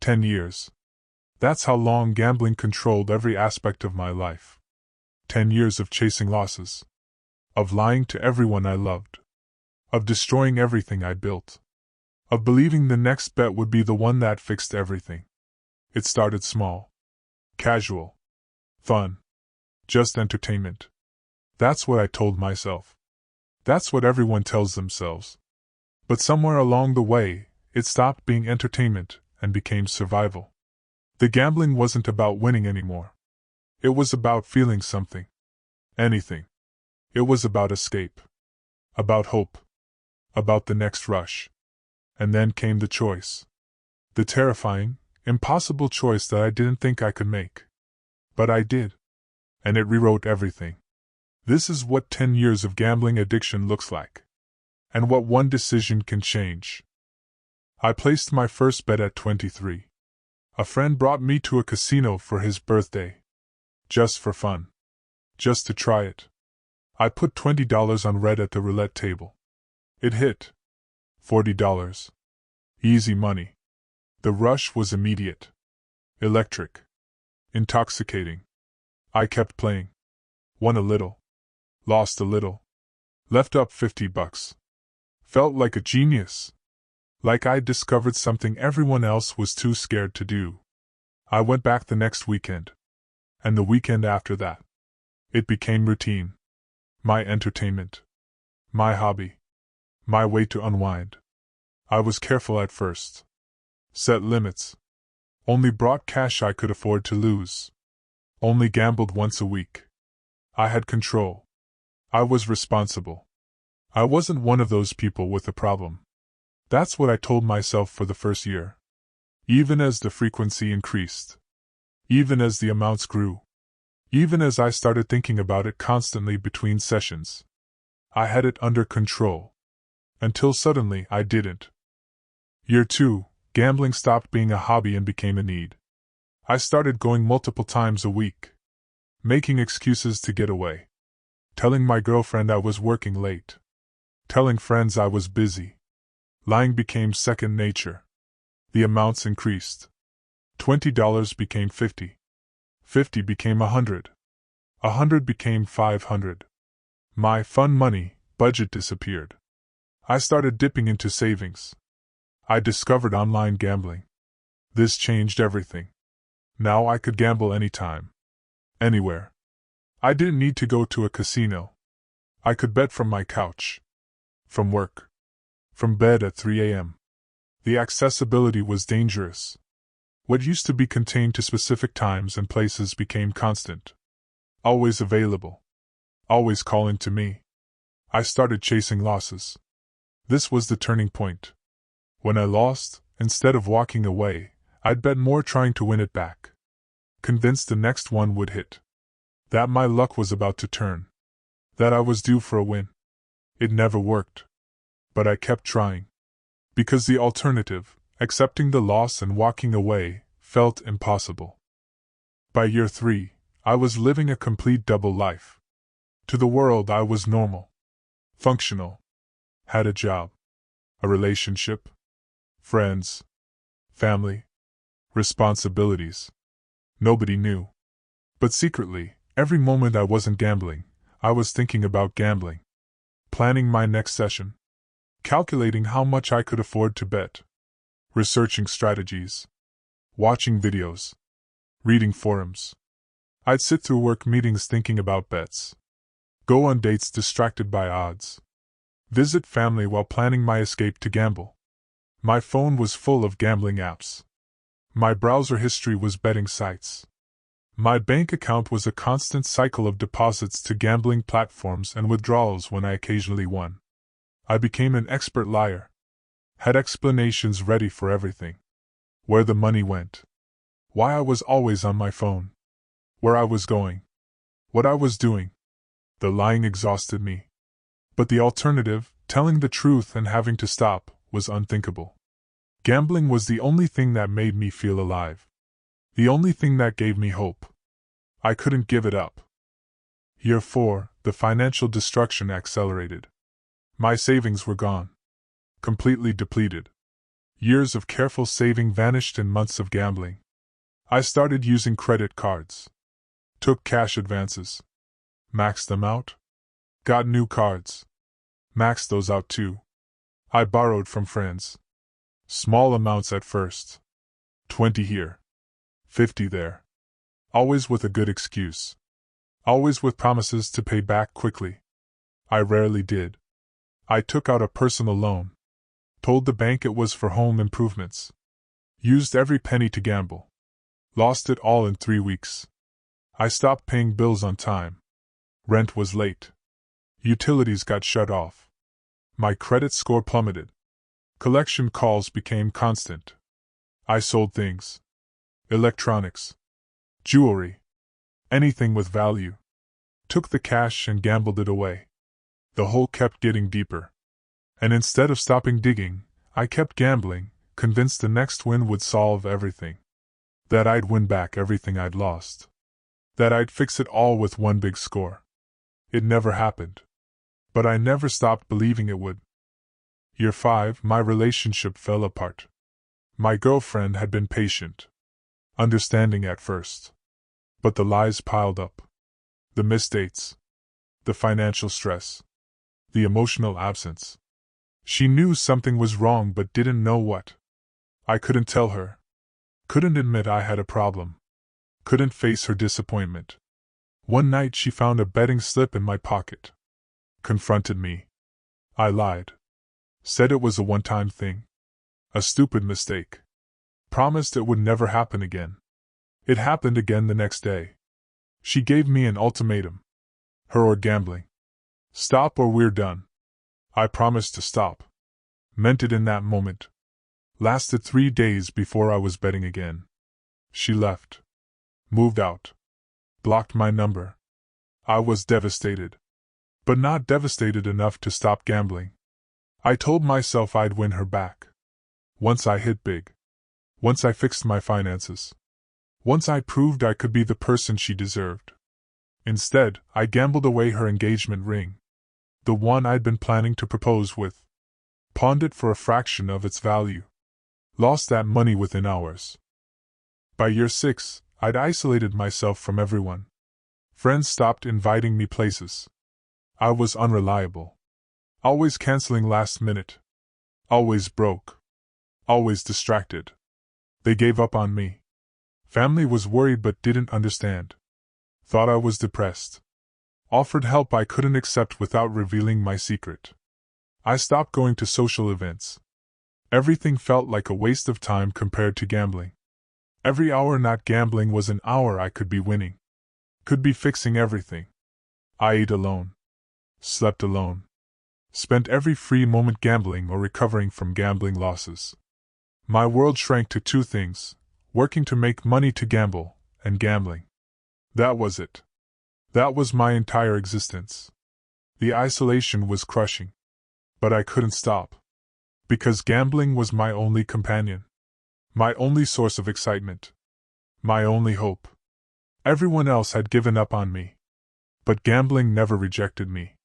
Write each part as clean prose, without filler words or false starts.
10 years. That's how long gambling controlled every aspect of my life. 10 years of chasing losses. Of lying to everyone I loved. Of destroying everything I built. Of believing the next bet would be the one that fixed everything. It started small. Casual. Fun. Just entertainment. That's what I told myself. That's what everyone tells themselves. But somewhere along the way, it stopped being entertainment and became survival. The gambling wasn't about winning anymore. It was about feeling something. Anything. It was about escape. About hope. About the next rush. And then came the choice. The terrifying, impossible choice that I didn't think I could make. But I did. And it rewrote everything. This is what 10 years of gambling addiction looks like. And what one decision can change. I placed my first bet at 23. A friend brought me to a casino for his birthday. Just for fun. Just to try it. I put $20 on red at the roulette table. It hit. $40. Easy money. The rush was immediate. Electric. Intoxicating. I kept playing. Won a little. Lost a little. Left up $50. Felt like a genius. Like I'd discovered something everyone else was too scared to do. I went back the next weekend. And the weekend after that. It became routine. My entertainment. My hobby. My way to unwind. I was careful at first. Set limits. Only brought cash I could afford to lose. Only gambled once a week. I had control. I was responsible. I wasn't one of those people with a problem. That's what I told myself for the first year. Even as the frequency increased. Even as the amounts grew. Even as I started thinking about it constantly between sessions. I had it under control. Until suddenly I didn't. Year 2, gambling stopped being a hobby and became a need. I started going multiple times a week. Making excuses to get away. Telling my girlfriend I was working late. Telling friends I was busy. Lying became second nature. The amounts increased. $20 became $50. $50 became $100. $100 became $500. My fun money budget disappeared. I started dipping into savings. I discovered online gambling. This changed everything. Now I could gamble anytime. Anywhere. I didn't need to go to a casino. I could bet from my couch. From work. From bed at 3 a.m. The accessibility was dangerous. What used to be contained to specific times and places became constant. Always available. Always calling to me. I started chasing losses. This was the turning point. When I lost, instead of walking away, I'd bet more trying to win it back. Convinced the next one would hit. That my luck was about to turn. That I was due for a win. It never worked. But I kept trying. Because the alternative, accepting the loss and walking away, felt impossible. By year 3, I was living a complete double life. To the world I was normal. Functional. Had a job. A relationship. Friends. Family. Responsibilities. Nobody knew. But secretly, every moment I wasn't gambling, I was thinking about gambling. Planning my next session. Calculating how much I could afford to bet. Researching strategies. Watching videos. Reading forums. I'd sit through work meetings thinking about bets. Go on dates distracted by odds. Visit family while planning my escape to gamble. My phone was full of gambling apps. My browser history was betting sites. My bank account was a constant cycle of deposits to gambling platforms and withdrawals when I occasionally won. I became an expert liar. Had explanations ready for everything. Where the money went. Why I was always on my phone. Where I was going. What I was doing. The lying exhausted me. But the alternative, telling the truth and having to stop, was unthinkable. Gambling was the only thing that made me feel alive. The only thing that gave me hope. I couldn't give it up. Year 4, the financial destruction accelerated. My savings were gone. Completely depleted. Years of careful saving vanished in months of gambling. I started using credit cards. Took cash advances. Maxed them out. Got new cards. Maxed those out too. I borrowed from friends. Small amounts at first. 20 here. 50 there. Always with a good excuse. Always with promises to pay back quickly. I rarely did. I took out a personal loan. Told the bank it was for home improvements. Used every penny to gamble. Lost it all in 3 weeks. I stopped paying bills on time. Rent was late. Utilities got shut off. My credit score plummeted. Collection calls became constant. I sold things. Electronics. Jewelry. Anything with value. Took the cash and gambled it away. The hole kept getting deeper. And instead of stopping digging, I kept gambling, convinced the next win would solve everything. That I'd win back everything I'd lost. That I'd fix it all with one big score. It never happened. But I never stopped believing it would. Year 5, my relationship fell apart. My girlfriend had been patient. Understanding at first. But the lies piled up. The missed dates. The financial stress. The emotional absence. She knew something was wrong but didn't know what. I couldn't tell her. Couldn't admit I had a problem. Couldn't face her disappointment. One night she found a betting slip in my pocket. Confronted me. I lied. Said it was a one-time thing. A stupid mistake. Promised it would never happen again. It happened again the next day. She gave me an ultimatum. Her or gambling. Stop or we're done. I promised to stop. Meant it in that moment. Lasted 3 days before I was betting again. She left. Moved out. Blocked my number. I was devastated. But not devastated enough to stop gambling. I told myself I'd win her back. Once I hit big. Once I fixed my finances. Once I proved I could be the person she deserved. Instead, I gambled away her engagement ring. The one I'd been planning to propose with. Pawned it for a fraction of its value. Lost that money within hours. By year 6, I'd isolated myself from everyone. Friends stopped inviting me places. I was unreliable. Always canceling last minute. Always broke. Always distracted. They gave up on me. Family was worried but didn't understand. Thought I was depressed. Offered help I couldn't accept without revealing my secret. I stopped going to social events. Everything felt like a waste of time compared to gambling. Every hour not gambling was an hour I could be winning. Could be fixing everything. I ate alone. Slept alone. Spent every free moment gambling or recovering from gambling losses. My world shrank to 2 things: working to make money to gamble, and gambling. That was it. That was my entire existence. The isolation was crushing. But I couldn't stop. Because gambling was my only companion. My only source of excitement. My only hope. Everyone else had given up on me. But gambling never rejected me.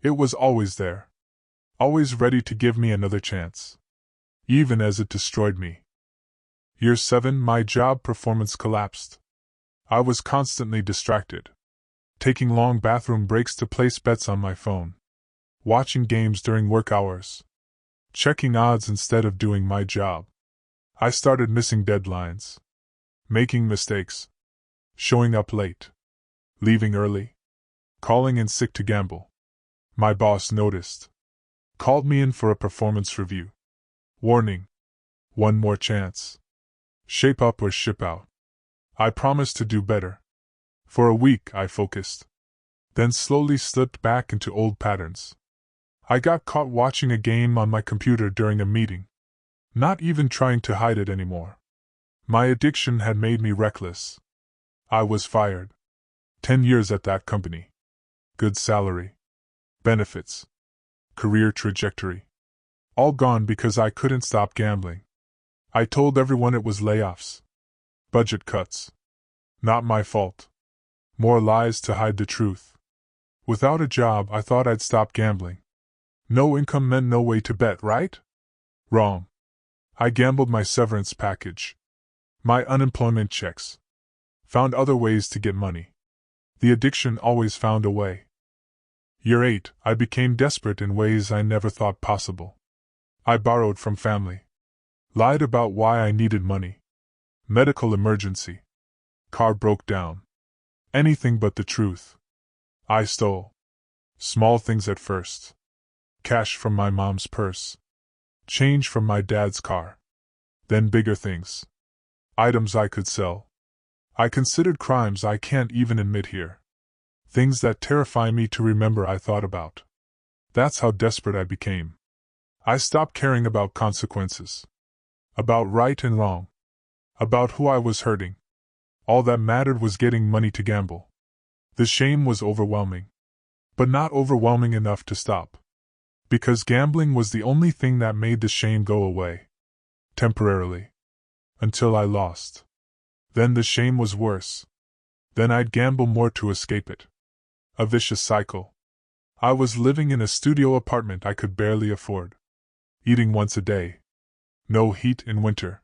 It was always there. Always ready to give me another chance. Even as it destroyed me. Year 7, my job performance collapsed. I was constantly distracted. Taking long bathroom breaks to place bets on my phone. Watching games during work hours. Checking odds instead of doing my job. I started missing deadlines. Making mistakes. Showing up late. Leaving early. Calling in sick to gamble. My boss noticed. Called me in for a performance review. Warning. One more chance. Shape up or ship out. I promised to do better. For a week I focused. Then slowly slipped back into old patterns. I got caught watching a game on my computer during a meeting. Not even trying to hide it anymore. My addiction had made me reckless. I was fired. 10 years at that company. Good salary. Benefits. Career trajectory. All gone because I couldn't stop gambling. I told everyone it was layoffs. Budget cuts. Not my fault. More lies to hide the truth. Without a job, I thought I'd stop gambling. No income meant no way to bet, right? Wrong. I gambled my severance package, my unemployment checks, found other ways to get money. The addiction always found a way. Year 8, I became desperate in ways I never thought possible. I borrowed from family, lied about why I needed money. Medical emergency. Car broke down. Anything but the truth. I stole. Small things at first. Cash from my mom's purse. Change from my dad's car. Then bigger things. Items I could sell. I considered crimes I can't even admit here. Things that terrify me to remember I thought about. That's how desperate I became. I stopped caring about consequences. About right and wrong. About who I was hurting. All that mattered was getting money to gamble. The shame was overwhelming. But not overwhelming enough to stop. Because gambling was the only thing that made the shame go away. Temporarily. Until I lost. Then the shame was worse. Then I'd gamble more to escape it. A vicious cycle. I was living in a studio apartment I could barely afford. Eating once a day. No heat in winter.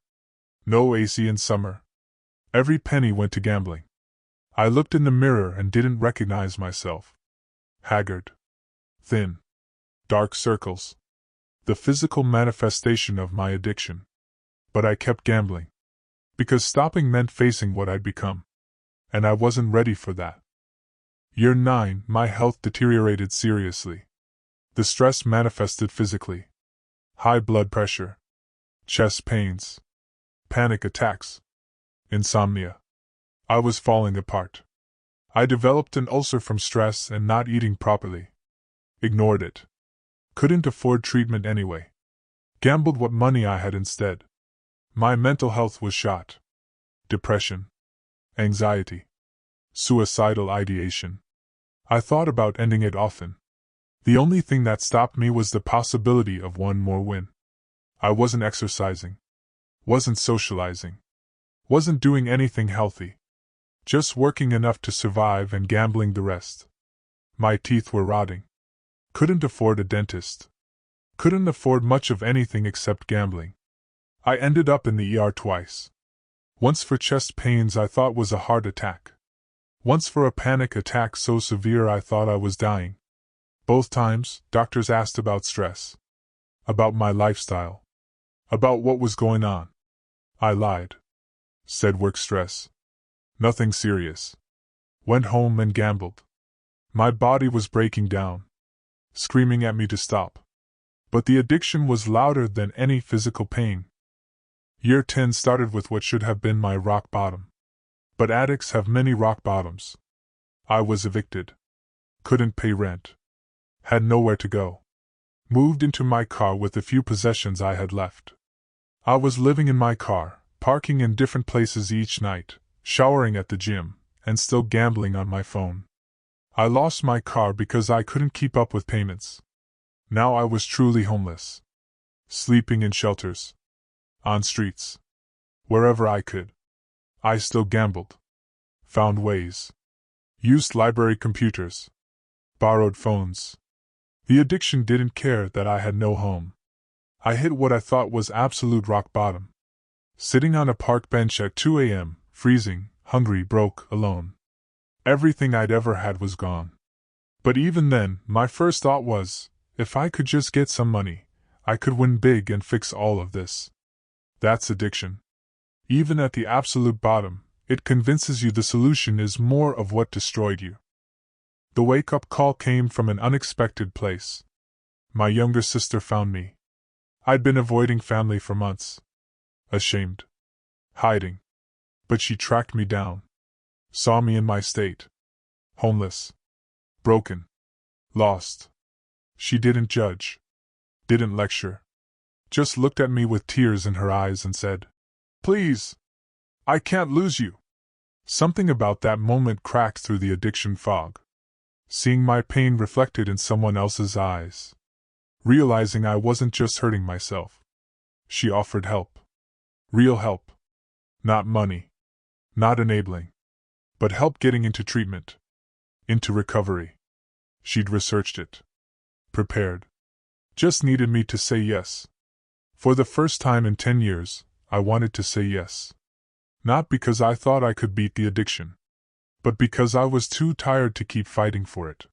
No AC in summer. Every penny went to gambling. I looked in the mirror and didn't recognize myself. Haggard. Thin. Dark circles. The physical manifestation of my addiction. But I kept gambling. Because stopping meant facing what I'd become. And I wasn't ready for that. Year 9, my health deteriorated seriously. The stress manifested physically. High blood pressure. Chest pains. Panic attacks. Insomnia. I was falling apart. I developed an ulcer from stress and not eating properly. Ignored it. Couldn't afford treatment anyway. Gambled what money I had instead. My mental health was shot. Depression. Anxiety. Suicidal ideation. I thought about ending it often. The only thing that stopped me was the possibility of one more win. I wasn't exercising. Wasn't socializing. Wasn't doing anything healthy. Just working enough to survive and gambling the rest. My teeth were rotting. Couldn't afford a dentist. Couldn't afford much of anything except gambling. I ended up in the ER twice. Once for chest pains I thought was a heart attack. Once for a panic attack so severe I thought I was dying. Both times, doctors asked about stress. About my lifestyle. About what was going on. I lied. Said work stress. Nothing serious. Went home and gambled. My body was breaking down. Screaming at me to stop. But the addiction was louder than any physical pain. Year 10 started with what should have been my rock bottom. But addicts have many rock bottoms. I was evicted. Couldn't pay rent. Had nowhere to go. Moved into my car with the few possessions I had left. I was living in my car, parking in different places each night, showering at the gym, and still gambling on my phone. I lost my car because I couldn't keep up with payments. Now I was truly homeless. Sleeping in shelters. On streets. Wherever I could. I still gambled. Found ways. Used library computers. Borrowed phones. The addiction didn't care that I had no home. I hit what I thought was absolute rock bottom. Sitting on a park bench at 2 a.m., freezing, hungry, broke, alone. Everything I'd ever had was gone. But even then, my first thought was, if I could just get some money, I could win big and fix all of this. That's addiction. Even at the absolute bottom, it convinces you the solution is more of what destroyed you. The wake-up call came from an unexpected place. My younger sister found me. I'd been avoiding family for months. Ashamed. Hiding. But she tracked me down. Saw me in my state. Homeless. Broken. Lost. She didn't judge. Didn't lecture. Just looked at me with tears in her eyes and said, "Please. I can't lose you." Something about that moment cracked through the addiction fog. Seeing my pain reflected in someone else's eyes. Realizing I wasn't just hurting myself. She offered help. Real help. Not money. Not enabling. But help getting into treatment. Into recovery. She'd researched it. Prepared. Just needed me to say yes. For the first time in 10 years, I wanted to say yes. Not because I thought I could beat the addiction, but because I was too tired to keep fighting for it.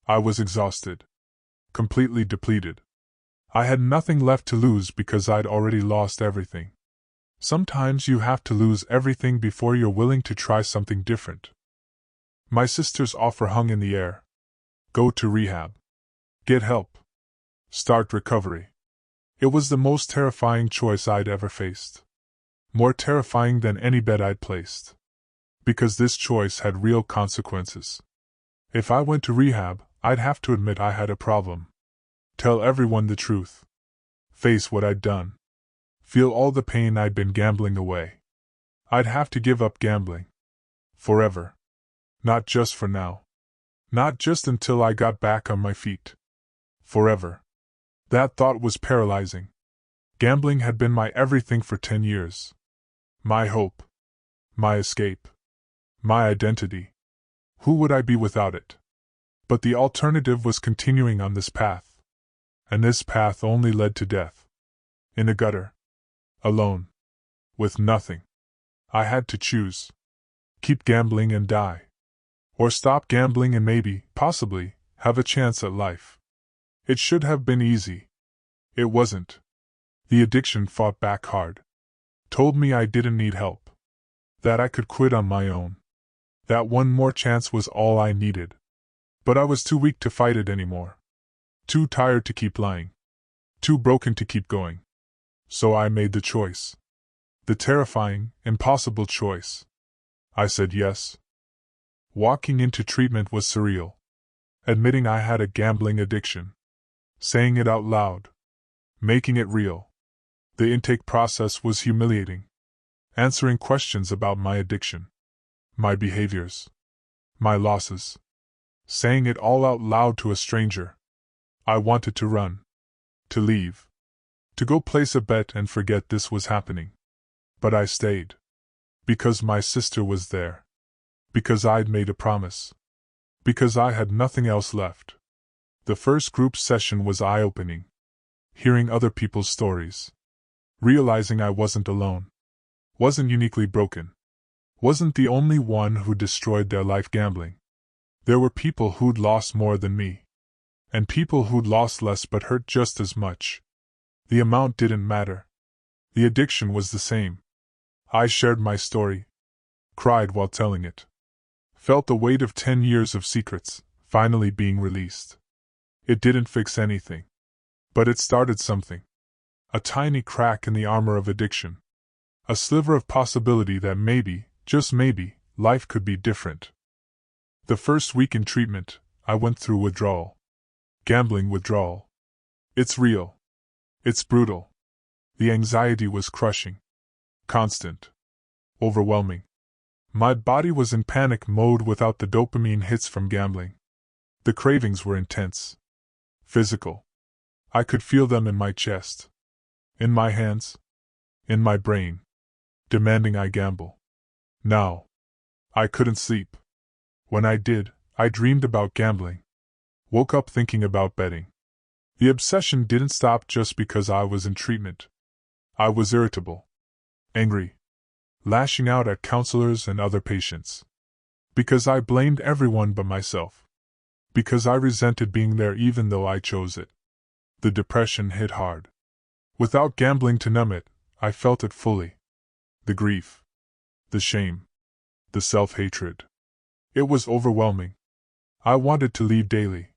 I was exhausted. Completely depleted. I had nothing left to lose because I'd already lost everything. Sometimes you have to lose everything before you're willing to try something different. My sister's offer hung in the air. Go to rehab. Get help. Start recovery. It was the most terrifying choice I'd ever faced. More terrifying than any bet I'd placed. Because this choice had real consequences. If I went to rehab, I'd have to admit I had a problem. Tell everyone the truth. Face what I'd done. Feel all the pain I'd been gambling away. I'd have to give up gambling. Forever. Not just for now. Not just until I got back on my feet. Forever. That thought was paralyzing. Gambling had been my everything for 10 years. My hope. My escape. My identity. Who would I be without it? But the alternative was continuing on this path. And this path only led to death. In a gutter. Alone. With nothing. I had to choose. Keep gambling and die. Or stop gambling and maybe, possibly, have a chance at life. It should have been easy. It wasn't. The addiction fought back hard. Told me I didn't need help. That I could quit on my own. That one more chance was all I needed. But I was too weak to fight it anymore. Too tired to keep lying. Too broken to keep going. So I made the choice. The terrifying, impossible choice. I said yes. Walking into treatment was surreal. Admitting I had a gambling addiction. Saying it out loud. Making it real. The intake process was humiliating. Answering questions about my addiction. My behaviors. My losses. Saying it all out loud to a stranger. I wanted to run. To leave. To go place a bet and forget this was happening. But I stayed. Because my sister was there. Because I'd made a promise. Because I had nothing else left. The first group session was eye-opening. Hearing other people's stories. Realizing I wasn't alone. Wasn't uniquely broken. Wasn't the only one who destroyed their life gambling. There were people who'd lost more than me. And people who'd lost less but hurt just as much. The amount didn't matter. The addiction was the same. I shared my story. Cried while telling it. Felt the weight of 10 years of secrets, finally being released. It didn't fix anything. But it started something. A tiny crack in the armor of addiction. A sliver of possibility that maybe, just maybe, life could be different. The first week in treatment, I went through withdrawal. Gambling withdrawal. It's real. It's brutal. The anxiety was crushing. Constant. Overwhelming. My body was in panic mode without the dopamine hits from gambling. The cravings were intense. Physical. I could feel them in my chest. In my hands. In my brain. Demanding I gamble. Now. I couldn't sleep. When I did, I dreamed about gambling. Woke up thinking about betting. The obsession didn't stop just because I was in treatment. I was irritable. Angry. Lashing out at counselors and other patients. Because I blamed everyone but myself. Because I resented being there even though I chose it. The depression hit hard. Without gambling to numb it, I felt it fully. The grief. The shame. The self-hatred. It was overwhelming. I wanted to leave daily.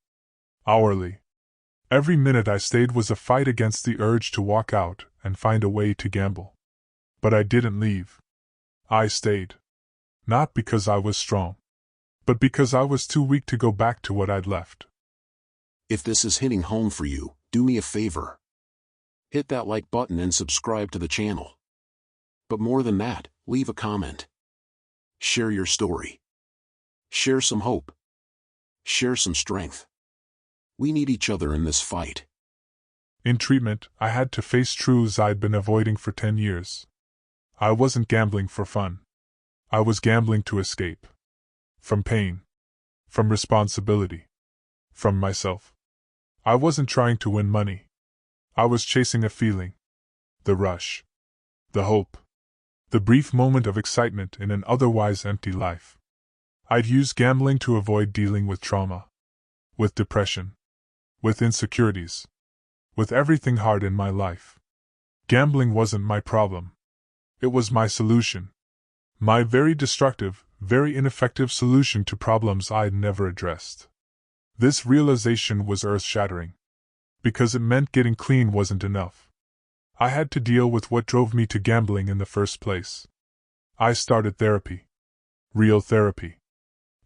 Hourly. Every minute I stayed was a fight against the urge to walk out and find a way to gamble. But I didn't leave. I stayed. Not because I was strong. But because I was too weak to go back to what I'd left. If this is hitting home for you, do me a favor. Hit that like button and subscribe to the channel. But more than that, leave a comment. Share your story. Share some hope. Share some strength. We need each other in this fight. In treatment, I had to face truths I'd been avoiding for 10 years. I wasn't gambling for fun. I was gambling to escape. From pain. From responsibility. From myself. I wasn't trying to win money. I was chasing a feeling. The rush. The hope. The brief moment of excitement in an otherwise empty life. I'd use gambling to avoid dealing with trauma. With depression. With insecurities. With everything hard in my life. Gambling wasn't my problem. It was my solution. My very destructive, very ineffective solution to problems I'd never addressed. This realization was earth-shattering. Because it meant getting clean wasn't enough. I had to deal with what drove me to gambling in the first place. I started therapy. Real therapy.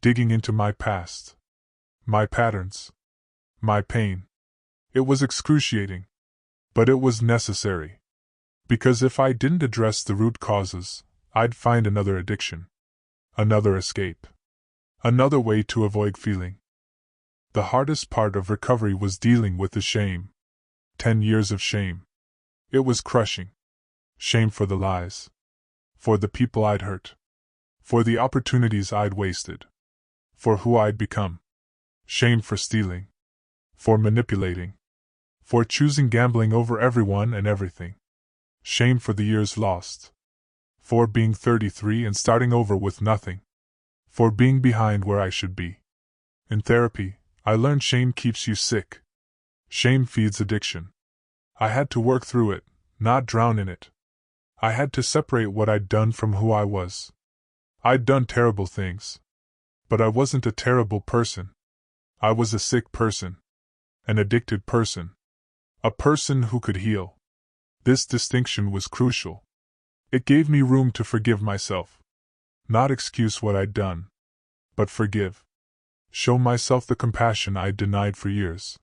Digging into my past. My patterns. My pain. It was excruciating. But it was necessary. Because if I didn't address the root causes, I'd find another addiction. Another escape. Another way to avoid feeling. The hardest part of recovery was dealing with the shame. 10 years of shame. It was crushing. Shame for the lies. For the people I'd hurt. For the opportunities I'd wasted. For who I'd become. Shame for stealing. For manipulating. For choosing gambling over everyone and everything. Shame for the years lost. For being 33 and starting over with nothing. For being behind where I should be. In therapy, I learned shame keeps you sick. Shame feeds addiction. I had to work through it, not drown in it. I had to separate what I'd done from who I was. I'd done terrible things. But I wasn't a terrible person. I was a sick person. An addicted person. A person who could heal. This distinction was crucial. It gave me room to forgive myself. Not excuse what I'd done. But forgive. Show myself the compassion I'd denied for years.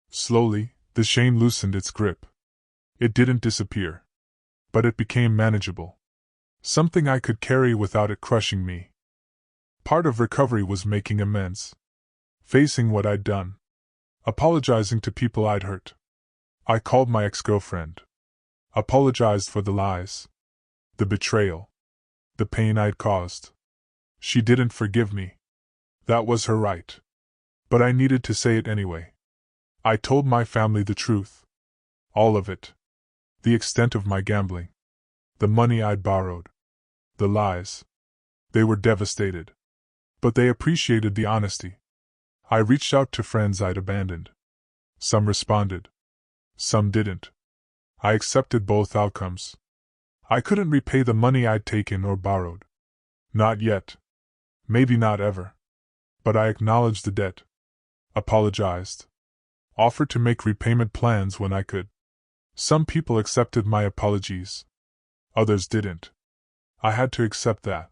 Slowly, the shame loosened its grip. It didn't disappear. But it became manageable. Something I could carry without it crushing me. Part of recovery was making amends. Facing what I'd done. Apologizing to people I'd hurt. I called my ex-girlfriend. Apologized for the lies. The betrayal. The pain I'd caused. She didn't forgive me. That was her right. But I needed to say it anyway. I told my family the truth. All of it. The extent of my gambling. The money I'd borrowed. The lies. They were devastated. But they appreciated the honesty. I reached out to friends I'd abandoned. Some responded. Some didn't. I accepted both outcomes. I couldn't repay the money I'd taken or borrowed. Not yet. Maybe not ever. But I acknowledged the debt. Apologized. Offered to make repayment plans when I could. Some people accepted my apologies. Others didn't. I had to accept that.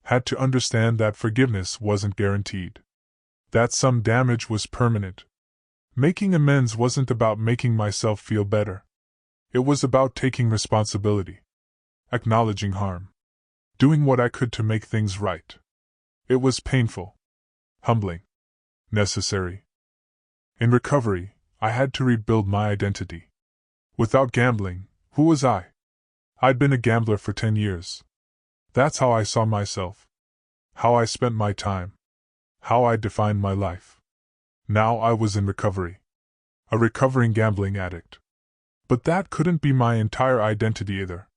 Had to understand that forgiveness wasn't guaranteed. That some damage was permanent. Making amends wasn't about making myself feel better. It was about taking responsibility. Acknowledging harm. Doing what I could to make things right. It was painful. Humbling. Necessary. In recovery, I had to rebuild my identity. Without gambling, who was I? I'd been a gambler for 10 years. That's how I saw myself. How I spent my time. How I defined my life. Now I was in recovery. A recovering gambling addict. But that couldn't be my entire identity either.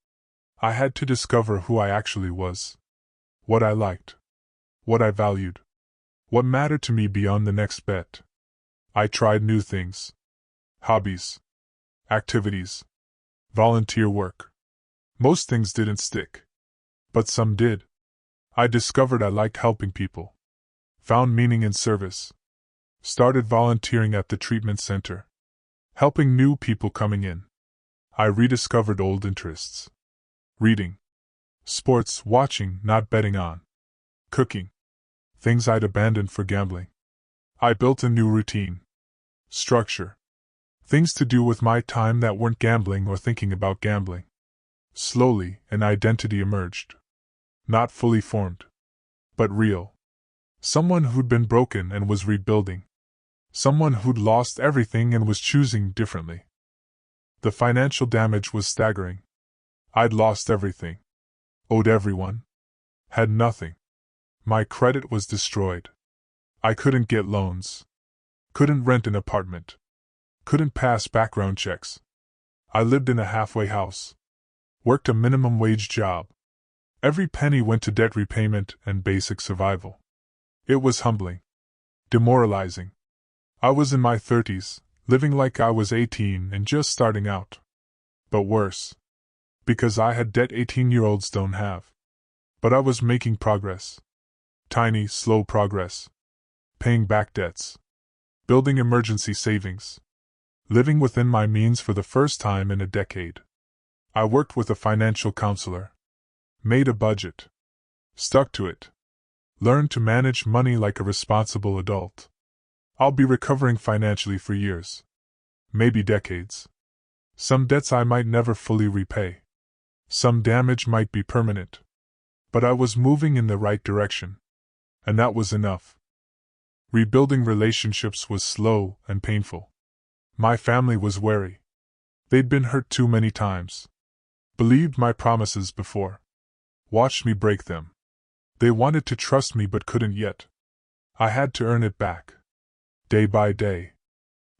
I had to discover who I actually was. What I liked. What I valued. What mattered to me beyond the next bet. I tried new things. Hobbies. Activities. Volunteer work. Most things didn't stick. But some did. I discovered I liked helping people. Found meaning in service. Started volunteering at the treatment center. Helping new people coming in. I rediscovered old interests. Reading. Sports, watching, not betting on. Cooking. Things I'd abandoned for gambling. I built a new routine. Structure. Things to do with my time that weren't gambling or thinking about gambling. Slowly, an identity emerged. Not fully formed. But real. Someone who'd been broken and was rebuilding. Someone who'd lost everything and was choosing differently. The financial damage was staggering. I'd lost everything. Owed everyone. Had nothing. My credit was destroyed. I couldn't get loans. Couldn't rent an apartment. Couldn't pass background checks. I lived in a halfway house. Worked a minimum wage job. Every penny went to debt repayment and basic survival. It was humbling. Demoralizing. I was in my 30s, living like I was 18 and just starting out. But worse. Because I had debt 18-year-olds don't have. But I was making progress. Tiny, slow progress. Paying back debts. Building emergency savings. Living within my means for the first time in a decade. I worked with a financial counselor. Made a budget. Stuck to it. Learned to manage money like a responsible adult. I'll be recovering financially for years. Maybe decades. Some debts I might never fully repay. Some damage might be permanent. But I was moving in the right direction. And that was enough. Rebuilding relationships was slow and painful. My family was wary. They'd been hurt too many times. Believed my promises before. Watched me break them. They wanted to trust me but couldn't yet. I had to earn it back. Day by day.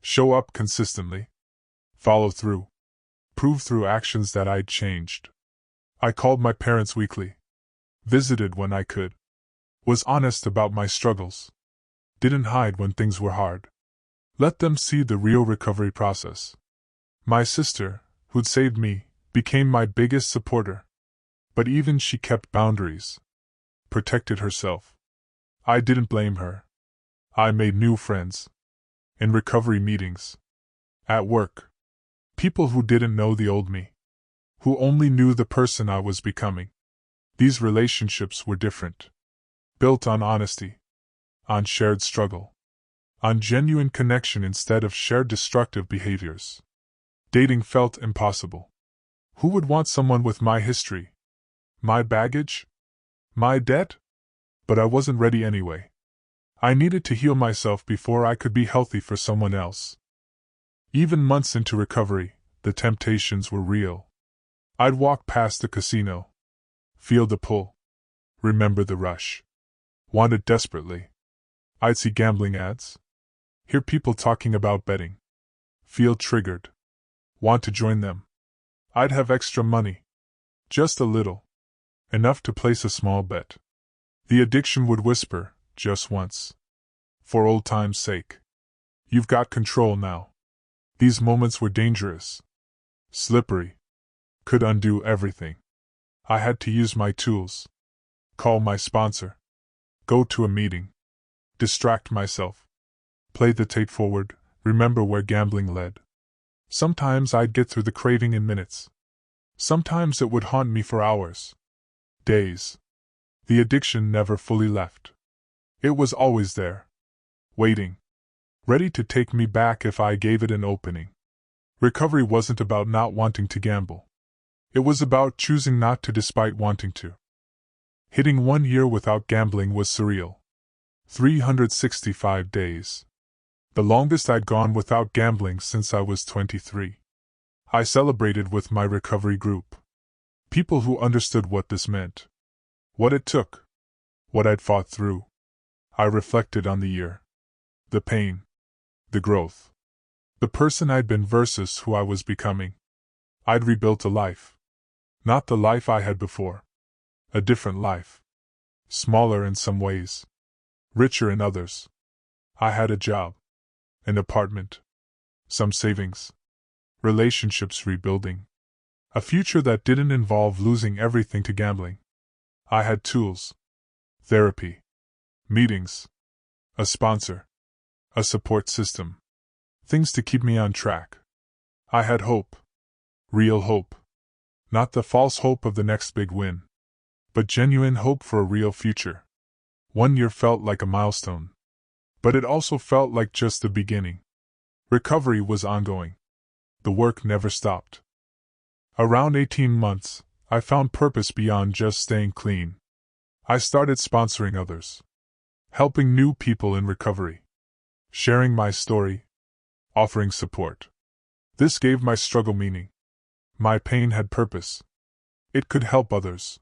Show up consistently. Follow through. Prove through actions that I'd changed. I called my parents weekly. Visited when I could. Was honest about my struggles. Didn't hide when things were hard. Let them see the real recovery process. My sister, who'd saved me, became my biggest supporter. But even she kept boundaries. Protected herself. I didn't blame her. I made new friends. In recovery meetings. At work. People who didn't know the old me. Who only knew the person I was becoming. These relationships were different. Built on honesty. On shared struggle. On genuine connection instead of shared destructive behaviors. Dating felt impossible. Who would want someone with my history? My baggage? My debt? But I wasn't ready anyway. I needed to heal myself before I could be healthy for someone else. Even months into recovery, the temptations were real. I'd walk past the casino. Feel the pull. Remember the rush. Want it desperately. I'd see gambling ads. Hear people talking about betting. Feel triggered. Want to join them. I'd have extra money. Just a little. Enough to place a small bet. The addiction would whisper, just once. For old time's sake. You've got control now. These moments were dangerous. Slippery. Could undo everything. I had to use my tools. Call my sponsor. Go to a meeting. Distract myself. Play the tape forward, remember where gambling led. Sometimes I'd get through the craving in minutes. Sometimes it would haunt me for hours. Days. The addiction never fully left. It was always there. Waiting. Ready to take me back if I gave it an opening. Recovery wasn't about not wanting to gamble. It was about choosing not to despite wanting to. Hitting 1 year without gambling was surreal. 365 days. The longest I'd gone without gambling since I was 23. I celebrated with my recovery group. People who understood what this meant. What it took. What I'd fought through. I reflected on the year. The pain. The growth. The person I'd been versus who I was becoming. I'd rebuilt a life. Not the life I had before. A different life. Smaller in some ways. Richer in others. I had a job. An apartment. Some savings. Relationships rebuilding. A future that didn't involve losing everything to gambling. I had tools. Therapy. Meetings. A sponsor. A support system. Things to keep me on track. I had hope. Real hope. Not the false hope of the next big win. But genuine hope for a real future. 1 year felt like a milestone. But it also felt like just the beginning. Recovery was ongoing. The work never stopped. Around 18 months, I found purpose beyond just staying clean. I started sponsoring others. Helping new people in recovery. Sharing my story. Offering support. This gave my struggle meaning. My pain had purpose. It could help others.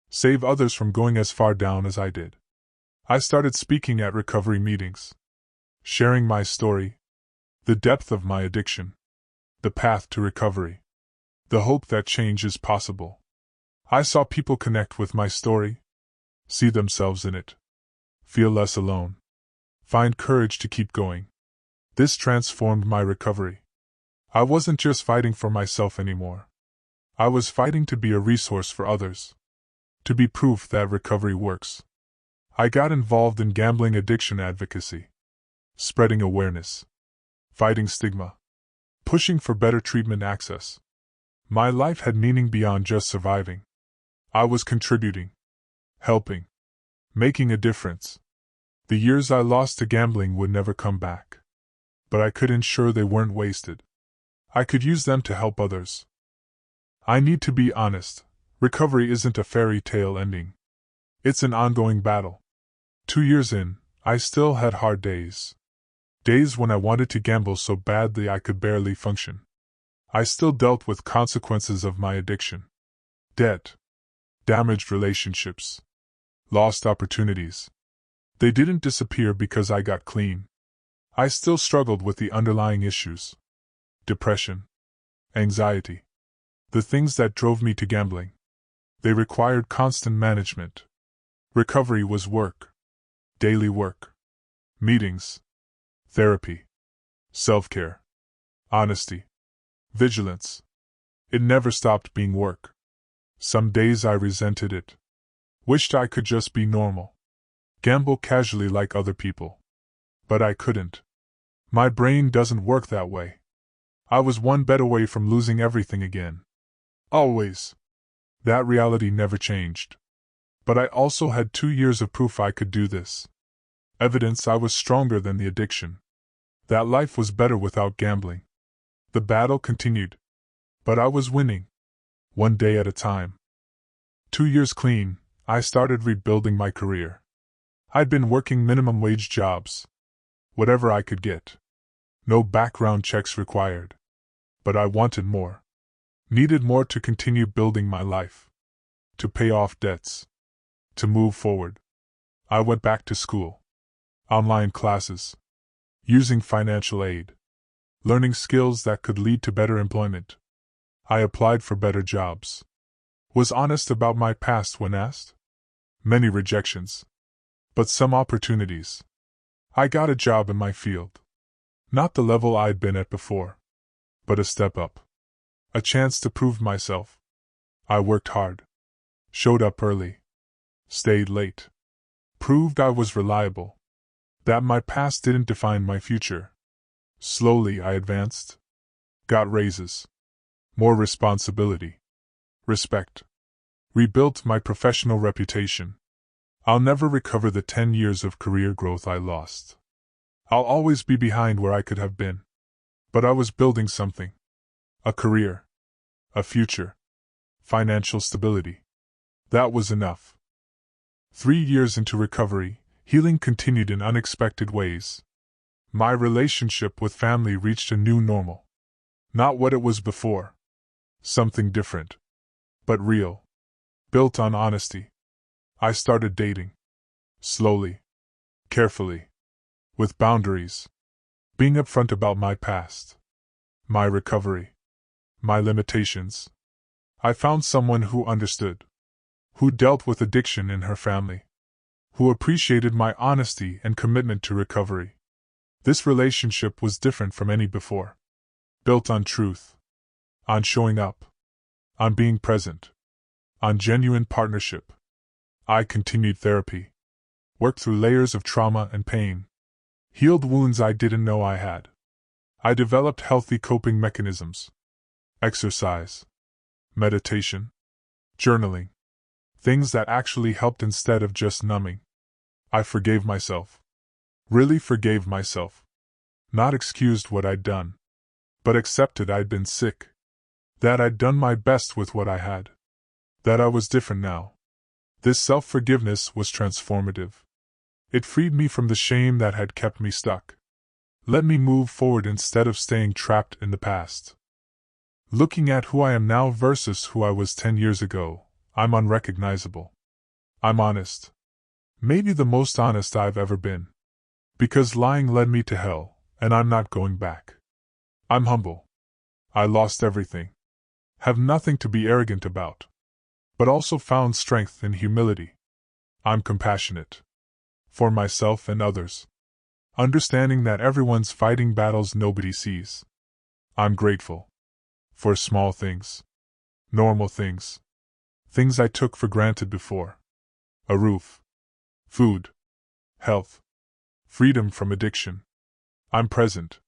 Save others from going as far down as I did. I started speaking at recovery meetings. Sharing my story. The depth of my addiction. The path to recovery. The hope that change is possible. I saw people connect with my story, see themselves in it, feel less alone, find courage to keep going. This transformed my recovery. I wasn't just fighting for myself anymore. I was fighting to be a resource for others, to be proof that recovery works. I got involved in gambling addiction advocacy, spreading awareness, fighting stigma, pushing for better treatment access. My life had meaning beyond just surviving. I was contributing, helping, making a difference. The years I lost to gambling would never come back. But I could ensure they weren't wasted. I could use them to help others. I need to be honest, recovery isn't a fairy tale ending. It's an ongoing battle. 2 years in, I still had hard days. Days when I wanted to gamble so badly I could barely function. I still dealt with consequences of my addiction. Debt, damaged relationships, lost opportunities. They didn't disappear because I got clean. I still struggled with the underlying issues. Depression, anxiety, the things that drove me to gambling. They required constant management. Recovery was work. Daily work. Meetings. Therapy. Self-care. Honesty. Vigilance. It never stopped being work. Some days I resented it. Wished I could just be normal. Gamble casually like other people. But I couldn't. My brain doesn't work that way. I was one bet away from losing everything again. Always. That reality never changed. But I also had 2 years of proof I could do this. Evidence I was stronger than the addiction. That life was better without gambling. The battle continued. But I was winning. One day at a time. 2 years clean, I started rebuilding my career. I'd been working minimum wage jobs. Whatever I could get. No background checks required. But I wanted more. Needed more to continue building my life. To pay off debts. To move forward. I went back to school. Online classes. Using financial aid. Learning skills that could lead to better employment. I applied for better jobs. Was honest about my past when asked. Many rejections. But some opportunities. I got a job in my field. Not the level I'd been at before. But a step up. A chance to prove myself. I worked hard. Showed up early. Stayed late. Proved I was reliable. That my past didn't define my future. Slowly I advanced. Got raises. More responsibility. Respect. Rebuilt my professional reputation. I'll never recover the 10 years of career growth I lost. I'll always be behind where I could have been. But I was building something. A career. A future. Financial stability. That was enough. 3 years into recovery, healing continued in unexpected ways. My relationship with family reached a new normal. Not what it was before. Something different. But real. Built on honesty. I started dating. Slowly. Carefully. With boundaries. Being upfront about my past. My recovery. My limitations. I found someone who understood. Who dealt with addiction in her family. Who appreciated my honesty and commitment to recovery. This relationship was different from any before. Built on truth. On showing up. On being present. On genuine partnership. I continued therapy. Worked through layers of trauma and pain. Healed wounds I didn't know I had. I developed healthy coping mechanisms. Exercise. Meditation. Journaling. Things that actually helped instead of just numbing. I forgave myself. Really forgave myself. Not excused what I'd done. But accepted I'd been sick. That I'd done my best with what I had. That I was different now. This self-forgiveness was transformative. It freed me from the shame that had kept me stuck. Let me move forward instead of staying trapped in the past. Looking at who I am now versus who I was 10 years ago, I'm unrecognizable. I'm honest. Maybe the most honest I've ever been. Because lying led me to hell, and I'm not going back. I'm humble. I lost everything. have nothing to be arrogant about, but also found strength in humility. I'm compassionate. For myself and others. Understanding that everyone's fighting battles nobody sees. I'm grateful. For small things. Normal things. Things I took for granted before. A roof. Food. Health. Freedom from addiction. I'm present.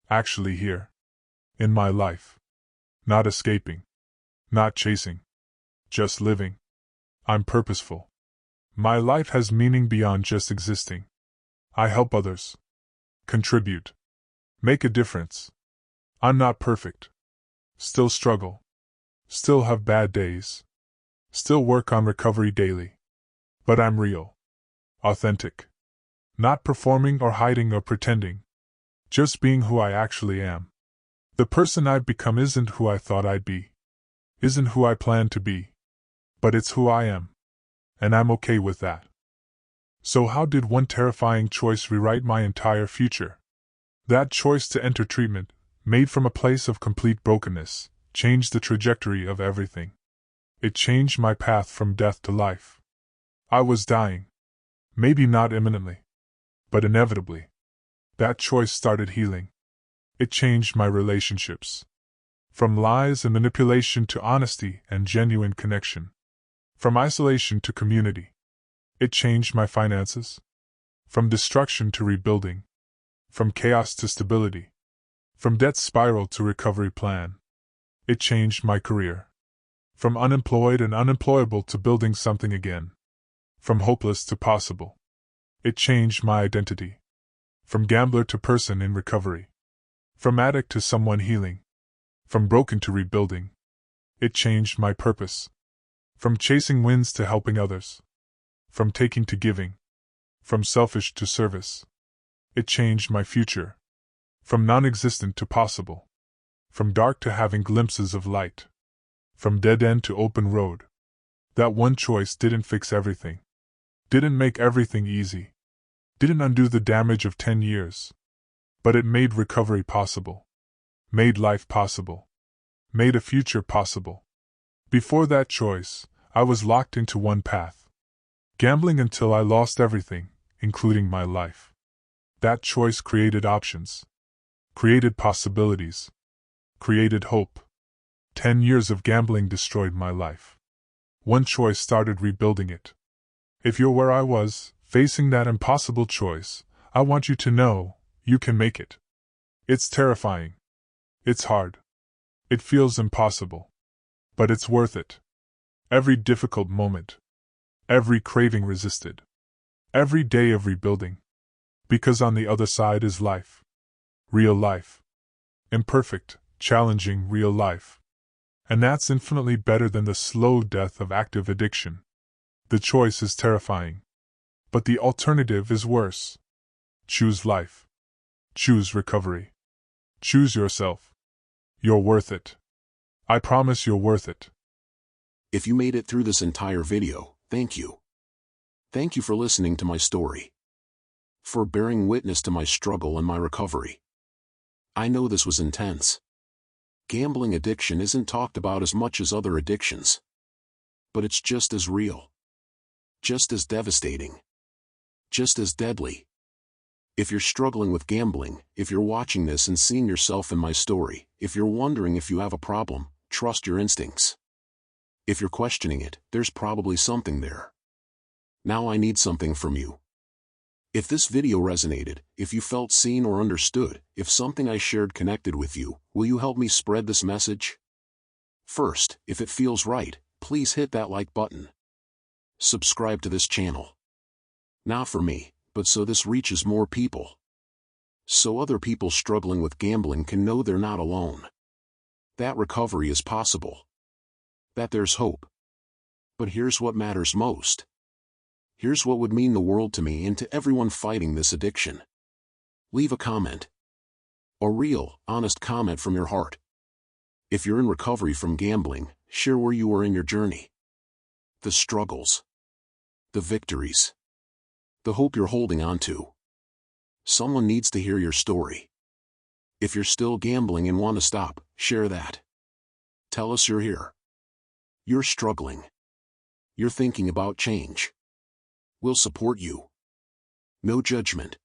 Actually here. In my life. Not escaping. Not chasing. Just living. I'm purposeful. My life has meaning beyond just existing. I help others. Contribute. Make a difference. I'm not perfect. Still struggle. Still have bad days. Still work on recovery daily. But I'm real. Authentic. Not performing or hiding or pretending. Just being who I actually am. The person I've become isn't who I thought I'd be. Isn't who I planned to be. But it's who I am. And I'm okay with that. So how did one terrifying choice rewrite my entire future? That choice to enter treatment, made from a place of complete brokenness, changed the trajectory of everything. It changed my path from death to life. I was dying. Maybe not imminently. But inevitably. That choice started healing. It changed my relationships. From lies and manipulation to honesty and genuine connection. From isolation to community. It changed my finances. From destruction to rebuilding. From chaos to stability. From debt spiral to recovery plan. It changed my career. From unemployed and unemployable to building something again. From hopeless to possible. It changed my identity. From gambler to person in recovery. From addict to someone healing. From broken to rebuilding. It changed my purpose. From chasing wins to helping others. From taking to giving. From selfish to service. It changed my future. From non-existent to possible. From dark to having glimpses of light. From dead end to open road. That one choice didn't fix everything. Didn't make everything easy. Didn't undo the damage of 10 years. But it made recovery possible. Made life possible. Made a future possible. Before that choice, I was locked into one path. Gambling until I lost everything, including my life. That choice created options. Created possibilities. Created hope. 10 years of gambling destroyed my life. One choice started rebuilding it. If you're where I was, facing that impossible choice, I want you to know, you can make it. It's terrifying. It's hard. It feels impossible. But it's worth it. Every difficult moment. Every craving resisted. Every day of rebuilding. Because on the other side is life. Real life. Imperfect, challenging real life. And that's infinitely better than the slow death of active addiction. The choice is terrifying. But the alternative is worse. Choose life. Choose recovery. Choose yourself. You're worth it. I promise you're worth it. If you made it through this entire video, thank you. Thank you for listening to my story. For bearing witness to my struggle and my recovery. I know this was intense. Gambling addiction isn't talked about as much as other addictions. But it's just as real. Just as devastating. Just as deadly. If you're struggling with gambling, if you're watching this and seeing yourself in my story, if you're wondering if you have a problem, trust your instincts. If you're questioning it, there's probably something there. Now I need something from you. If this video resonated, if you felt seen or understood, if something I shared connected with you, will you help me spread this message? First, if it feels right, please hit that like button. Subscribe to this channel. Not for me, but so this reaches more people. So other people struggling with gambling can know they're not alone. That recovery is possible. That there's hope. But here's what matters most. Here's what would mean the world to me and to everyone fighting this addiction. Leave a comment. A real, honest comment from your heart. If you're in recovery from gambling, share where you are in your journey. The struggles. The victories. The hope you're holding on to. Someone needs to hear your story. If you're still gambling and want to stop, share that. Tell us you're here. You're struggling. You're thinking about change. We'll support you. No judgment.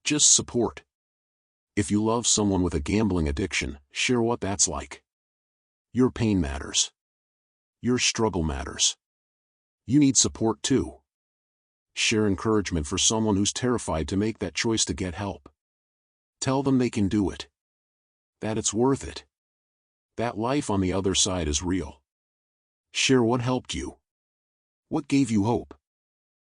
Just support. If you love someone with a gambling addiction, share what that's like. Your pain matters. Your struggle matters. You need support too. Share encouragement for someone who's terrified to make that choice to get help. Tell them they can do it. That it's worth it. That life on the other side is real. Share what helped you. What gave you hope.